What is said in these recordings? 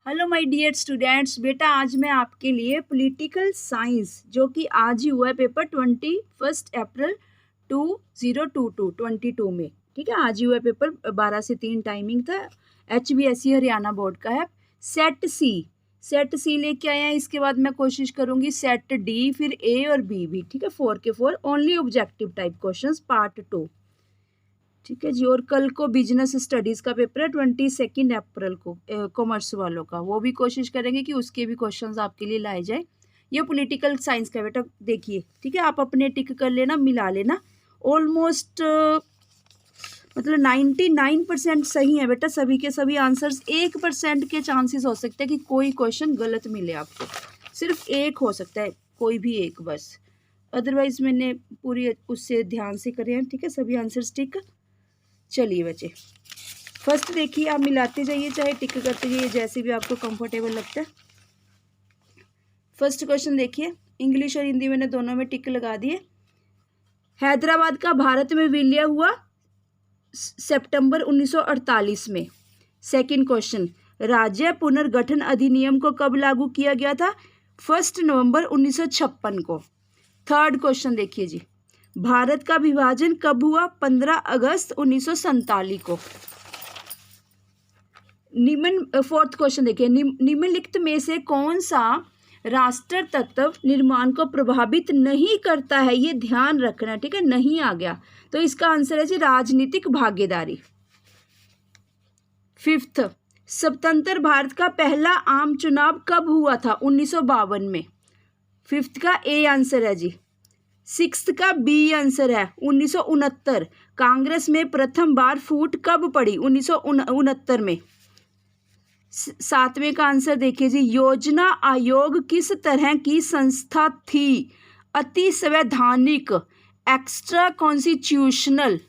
Hello my dear students, बेटा आज मैं आपके लिए पॉलिटिकल साइंस जो कि आज ही हुआ है पेपर 21 अप्रैल 2022 में। ठीक है, आज ही हुआ है पेपर, 12 से 3 टाइमिंग था। HBSE हरियाणा बोर्ड का है। सेट सी लेके आए हैं। इसके बाद मैं कोशिश करूंगी सेट डी, फिर ए और बी भी। ठीक है, 4 के 4 only objective type questions part 2। ठीक है जी। और कल को बिजनेस स्टडीज़ का पेपर है 22 अप्रैल को, कॉमर्स वालों का। वो भी कोशिश करेंगे कि उसके भी क्वेश्चंस आपके लिए लाए जाए। ये पॉलिटिकल साइंस का बेटा देखिए। ठीक है, आप अपने टिक कर लेना, मिला लेना। ऑलमोस्ट मतलब 99% सही है बेटा, सभी के सभी आंसर्स। 1% के चांसेस हो सकते हैं कि कोई क्वेश्चन गलत मिले आपको, सिर्फ एक हो सकता है, कोई भी एक बस। अदरवाइज मैंने पूरी उससे ध्यान से करे हैं। ठीक है, सभी आंसर्स टिक। चलिए बच्चे, फर्स्ट देखिए, आप मिलाते जाइए चाहे टिक करते जाइए, जैसे भी आपको कंफर्टेबल लगता है। फर्स्ट क्वेश्चन देखिए, इंग्लिश और हिंदी मैंने दोनों में टिक लगा दिए। हैदराबाद का भारत में विलय हुआ सितंबर 1948 में। सेकंड क्वेश्चन, राज्य पुनर्गठन अधिनियम को कब लागू किया गया था? 1 नवंबर 1956 को। थर्ड क्वेश्चन देखिए जी, भारत का विभाजन कब हुआ? 15 अगस्त 1947 को। फोर्थ क्वेश्चन देखिए, निम्नलिखित में से कौन सा राष्ट्र तत्व निर्माण को प्रभावित नहीं करता है? ये ध्यान रखना। ठीक है, नहीं आ गया तो इसका आंसर है जी राजनीतिक भागीदारी। फिफ्थ, स्वतंत्र भारत का पहला आम चुनाव कब हुआ था? 1952 में। फिफ्थ का ए आंसर है जी। सिक्स्थ का बी आंसर है 1969। कांग्रेस में प्रथम बार फूट कब पड़ी? 1969 में। सातवें का आंसर देखिए जी, योजना आयोग किस तरह की संस्था थी? अति संवैधानिक, एक्स्ट्रा कॉन्स्टिट्यूशनल।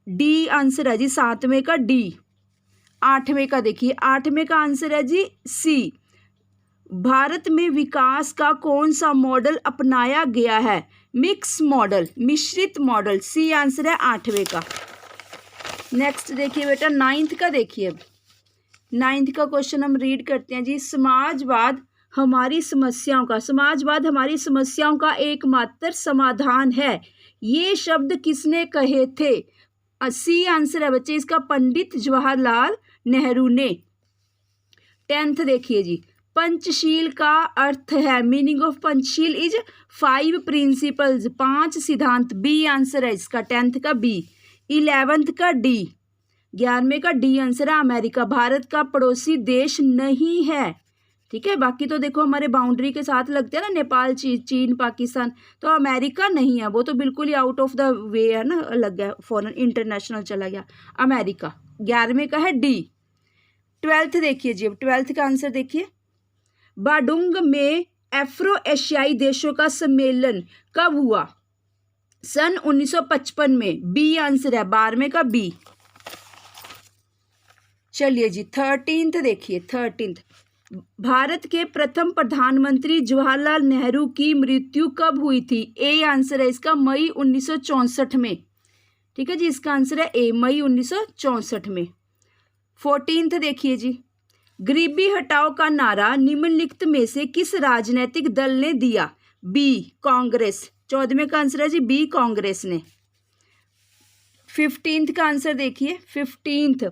डी आंसर है जी सातवें का डी। आठवें का देखिए, आठवें का आंसर है जी सी। भारत में विकास का कौन सा मॉडल अपनाया गया है? मिक्स मॉडल, मिश्रित मॉडल। सी आंसर है आठवें का। नेक्स्ट देखिए बेटा, नाइन्थ का देखिए। नाइन्थ का क्वेश्चन हम रीड करते हैं जी। समाजवाद हमारी समस्याओं का एकमात्र समाधान है, ये शब्द किसने कहे थे? सी आंसर है बच्चे इसका पंडित जवाहरलाल नेहरू ने। 10th देखिए जी, पंचशील का अर्थ है, meaning of Panchsheel is 5 principles, 5 सिद्धांत। बी आंसर है इसका 10th का बी। 11th का डी। 11वें का डी आंसर है अमेरिका, भारत का पड़ोसी देश नहीं है। ठीक है, बाकी तो देखो हमारे बाउंड्री के साथ लगते हैं ना, नेपाल, चीन, पाकिस्तान। तो अमेरिका नहीं है, वो तो बिल्कुल ही आउट ऑफ द वे है ना, लग गया, फॉरेन इंटरनेशनल चला गया। अमेरिका 11वें का है डी। 12th देखिए जी, अब 12th का आंसर देखिए। बाडुंग में अफ्रो एशियाई देशों का सम्मेलन कब हुआ? सन 1955 में। बी आंसर है 12वें का बी। चलिए जी, 13th देखिए। 13th, भारत के प्रथम प्रधानमंत्री जवाहरलाल नेहरू की मृत्यु कब हुई थी? ए आंसर है इसका मई 1964 में। ठीक है जी, इसका आंसर है ए, मई 1964 में। 14th देखिए जी, गरीबी हटाओ का नारा निम्नलिखित में से किस राजनीतिक दल ने दिया? बी कांग्रेस। 14वें का आंसर है जी बी, कांग्रेस ने। 15th का आंसर देखिए। 15th,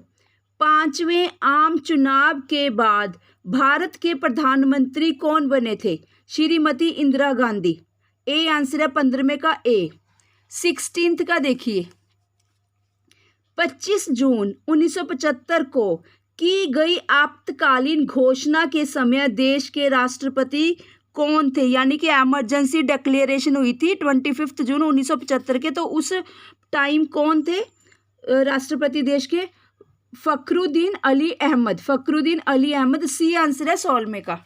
5वें आम चुनाव के बाद भारत के प्रधानमंत्री कौन बने थे? श्रीमती इंदिरा गांधी। ए आंसर है 15वें का ए। 16th का देखिए, 25 जून 1975 को की गई आपातकालीन घोषणा के समय देश के राष्ट्रपति कौन थे? यानी कि इमरजेंसी डिक्लेरेशन हुई थी 25 जून 1975 के, तो उस टाइम कौन थे राष्ट्रपति देश के? फखरुद्दीन अली अहमद। फखरुद्दीन अली अहमद। सी आंसर है 16वें का।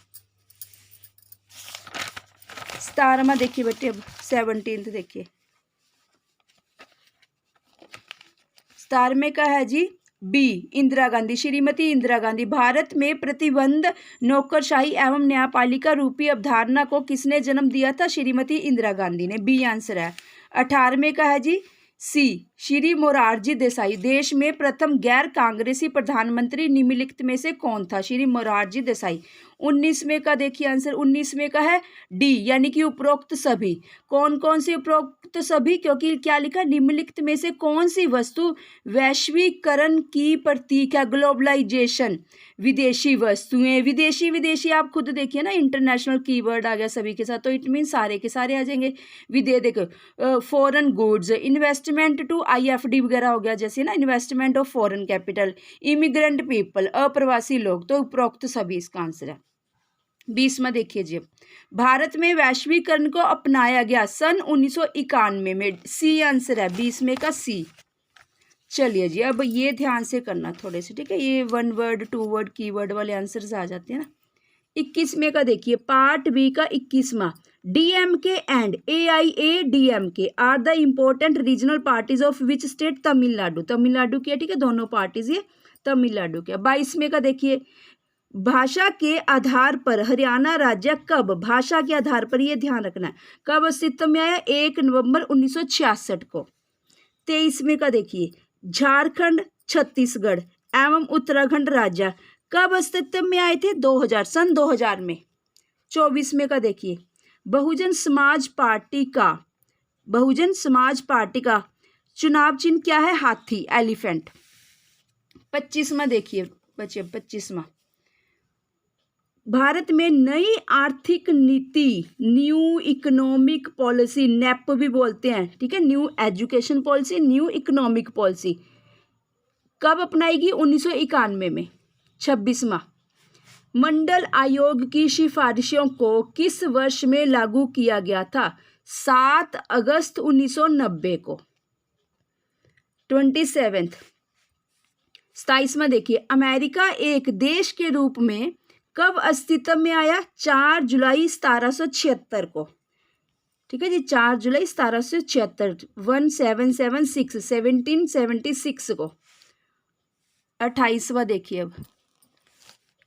17वां देखिए बेटे, अब 17th देखिए। 17वें का है जी बी, इंदिरा गांधी, श्रीमती इंदिरा गांधी। भारत में प्रतिबंध, नौकरशाही एवं न्यायपालिका रूपी अवधारणा को किसने जन्म दिया था? श्रीमती इंदिरा गांधी ने। बी आंसर है। 18वें का है जी सी श्री मोरारजी देसाई। देश में प्रथम गैर कांग्रेसी प्रधानमंत्री निम्नलिखित में से कौन था? श्री मोरारजी देसाई। 19 का देखिए आंसर 19 का है डी, यानी कि उपरोक्त सभी। कौन कौन से उपरोक्त सभी? क्योंकि क्या लिखा, निम्नलिखित में से कौन सी वस्तु वैश्वीकरण की प्रतीक है? ग्लोबलाइजेशन। विदेशी वस्तुएं, विदेशी आप खुद देखिए ना, इंटरनेशनल कीवर्ड आ गया सभी के साथ, तो इट मीन सारे के सारे आ जाएंगे। देखो foreign goods, investment to IFD वगैरह हो गया, जैसे ना investment of foreign capital, immigrant people, अप्रवासी लोग, तो उपरोक्त सभी इसका आंसर है। 20 देखिए जी, भारत में वैश्वीकरण को अपनाया गया सन 1991 में। सी आंसर है 20 का सी। चलिए जी, अब ये ध्यान से करना थोड़े से, ठीक है, ये 1 वर्ड 2 वर्ड कीवर्ड वाले आंसर्स आ जाते हैं ना। 21 का देखिए, पार्ट बी का 21वां, DMK and AIADMK are the important regional parties of which state? Tamil Nadu. Tamil Nadu की है, ठीक है, दोनों पार्टीज ये तमिलनाडु के। 22 का देखिए, भाषा के आधार पर हरियाणा राज्य कब, भाषा के आधार पर, ये ध्यान रखना है, कब अस्तित्व में आया? 1 नवंबर 1966 को। 23 का देखिए, झारखंड, छत्तीसगढ़ एवं उत्तराखंड राज्य कब अस्तित्व में आए थे? 2000, सन 2000 में। 24 का देखिए, बहुजन समाज पार्टी का चुनाव चिन्ह क्या है? हाथी, एलिफेंट। 25 देखिए बच्चे, 25वां, भारत में नई आर्थिक नीति, न्यू इकोनॉमिक पॉलिसी, नेप भी बोलते हैं, ठीक है, new education policy, new economic policy, कब अपनाएगी? 1991 में। 26वां, मंडल आयोग की सिफारिशों को किस वर्ष में लागू किया गया था? 7 अगस्त 1990 को। 27, 27वां देखिए, अमेरिका एक देश के रूप में कब अस्तित्व में आया? 4 जुलाई 1776 को, ठीक है जी, 4 जुलाई 1776, 1776 को। 28वां देखिए, अब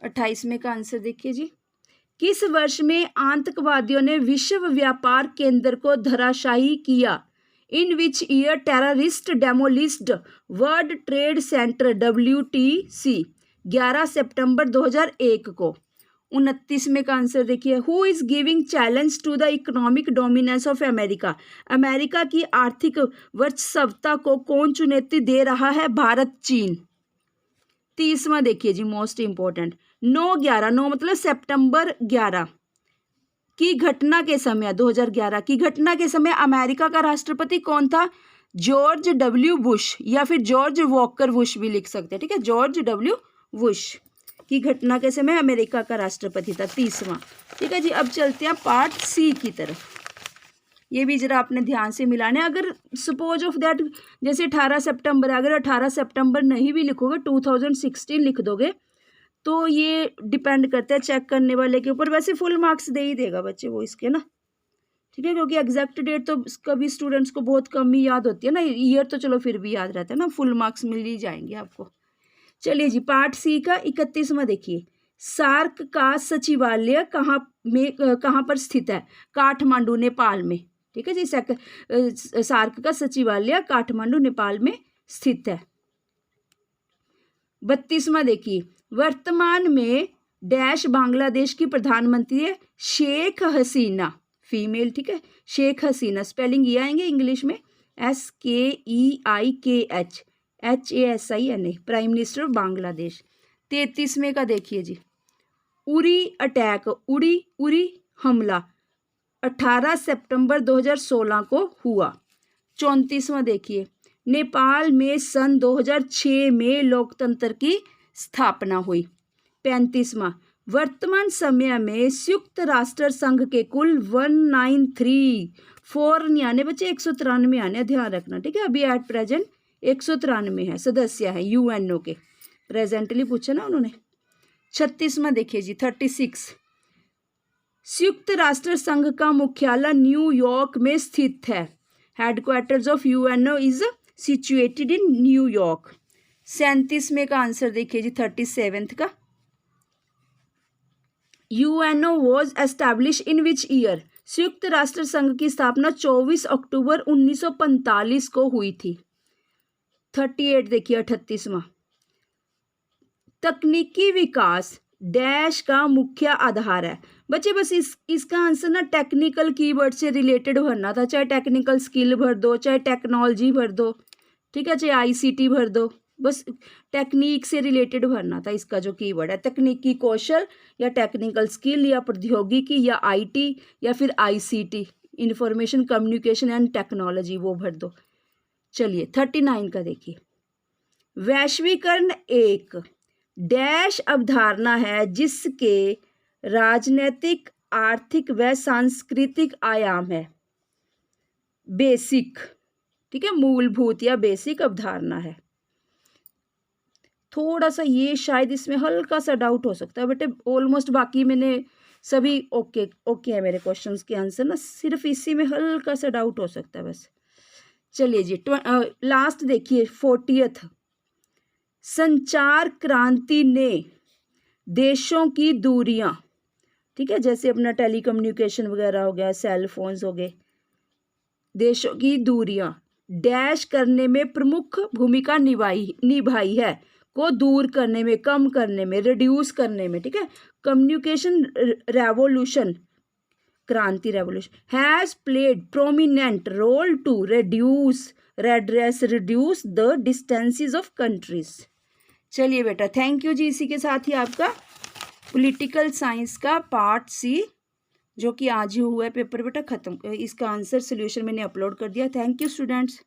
28 का आंसर देखिए जी, किस वर्ष में आतंकवादियों ने विश्व व्यापार केंद्र को धराशायी किया? In which year terrorist demolished world trade centre WTC? 11 सितंबर 2001 को। 29 का आंसर देखिए, who is giving challenge to the economic dominance of America? America की आर्थिक वर्चस्वता को कौन चुनौती दे रहा है? भारत, चीन। 30वां देखिए जी, मोस्ट इंपॉर्टेंट, 9/11, 9 मतलब सितंबर 11 की घटना के समय, 2011 की घटना के समय अमेरिका का राष्ट्रपति कौन था? जॉर्ज W बुश, या फिर जॉर्ज वॉकर बुश भी लिख सकते हैं, ठीक है, जॉर्ज W बुश की घटना के समय अमेरिका का राष्ट्रपति था। 30वां, ठीक है जी। अब चलते हैं पार्ट सी की तरफ, ये भी जरा आपने ध्यान से मिलाना है। अगर सपोज ऑफ दैट जैसे 18 सितंबर, अगर 18 सितंबर नहीं भी लिखोगे, 2016 लिख दोगे, तो ये डिपेंड करता है चेक करने वाले के ऊपर। वैसे फुल मार्क्स दे ही देगा बच्चे वो इसके ना, ठीक है, क्योंकि एग्जैक्ट डेट तो कभी स्टूडेंट्स को बहुत कम ही याद होती है ना, ईयर तो चलो फिर भी याद रहता है ना, फुल मार्क्स मिल ही जाएंगे आपको। चलिए जी, पार्ट सी का 31वां देखिए, सार्क का सचिवालय कहाँ पर स्थित है? काठमांडू, नेपाल में, ठीक है जी। सार्क का सचिवालय काठमांडू, नेपाल में स्थित है। 32वां देखिए, वर्तमान में डैश बांग्लादेश की प्रधानमंत्री है? शेख हसीना, फीमेल, ठीक है, शेख हसीना, स्पेलिंग ये आएंगे इंग्लिश में SKEIKH prime minister of Bangladesh. 33वें का देखिए जी, उरी अटैक, उरी हमला 18 सितंबर 2016 को हुआ। 34वां देखिए, नेपाल में सन 2006 में लोकतंत्र की स्थापना हुई। 35वां, वर्तमान समय में संयुक्त राष्ट्र संघ के कुल 193 आने बच्चे 193 आने, ध्यान रखना, ठीक है, अभी एट प्रेजेंट 193 है सदस्य है UNO के, प्रेजेंटली पूछा ना उन्होंने। 36वां देखिए जी, 36, संयुक्त राष्ट्र संघ का मुख्यालय न्यूयॉर्क में स्थित है। Headquarters of UNO is situated in New York. 37वें का आंसर देखिए जी, 37th का, UNO was established in which year? संयुक्त राष्ट्र संघ की स्थापना 24 अक्टूबर 1945 को हुई थी। 38 देखिए 38वां, तकनीकी विकास डैश का मुख्य आधार है। बच्चे बस इसका आंसर ना टेक्निकल कीवर्ड से रिलेटेड भरना था, चाहे टेक्निकल स्किल भर दो, चाहे टेक्नोलॉजी भर दो, ठीक है, चाहे आईसीटी भर दो, बस टेक्निक से रिलेटेड भरना था। इसका जो कीवर्ड है तकनीकी कौशल या टेक्निकल स्किल या प्रौद्योगिकी या आईटी या फिर ICT, information communication and technology, वो भर दो। चलिए 39 का देखिए, वैश्वीकरण एक डैश अवधारणा है जिसके राजनीतिक, आर्थिक व सांस्कृतिक आयाम है। बेसिक, ठीक है, मूलभूत या बेसिक अवधारणा है। थोड़ा सा ये शायद इसमें हल्का सा डाउट हो सकता है बेटे, ऑलमोस्ट बाकी मैंने सभी ओके है मेरे क्वेश्चंस के आंसर ना, सिर्फ इसी में हल्का सा डाउट हो सकता है बस। चलिए जी लास्ट देखिए 40th, संचार क्रांति ने देशों की दूरियां, ठीक है, जैसे अपना टेलीकम्युनिकेशन वगैरह हो गया, सेल फोन्स हो गए, देशों की दूरियां डैश करने में प्रमुख भूमिका निभाई है, को दूर करने में, कम करने में, रिड्यूस करने में, ठीक है। कम्युनिकेशन रेवोल्यूशन, क्रांति revolution has played prominent role to reduce the distances of countries. चलिए बेटा थैंक यू जी। इसी के साथ ही आपका पॉलिटिकल साइंस का पार्ट सी जो कि आज ही हुआ है पेपर बेटा ख़त्म, इसका आंसर सोल्यूशन मैंने अपलोड कर दिया। Thank you students.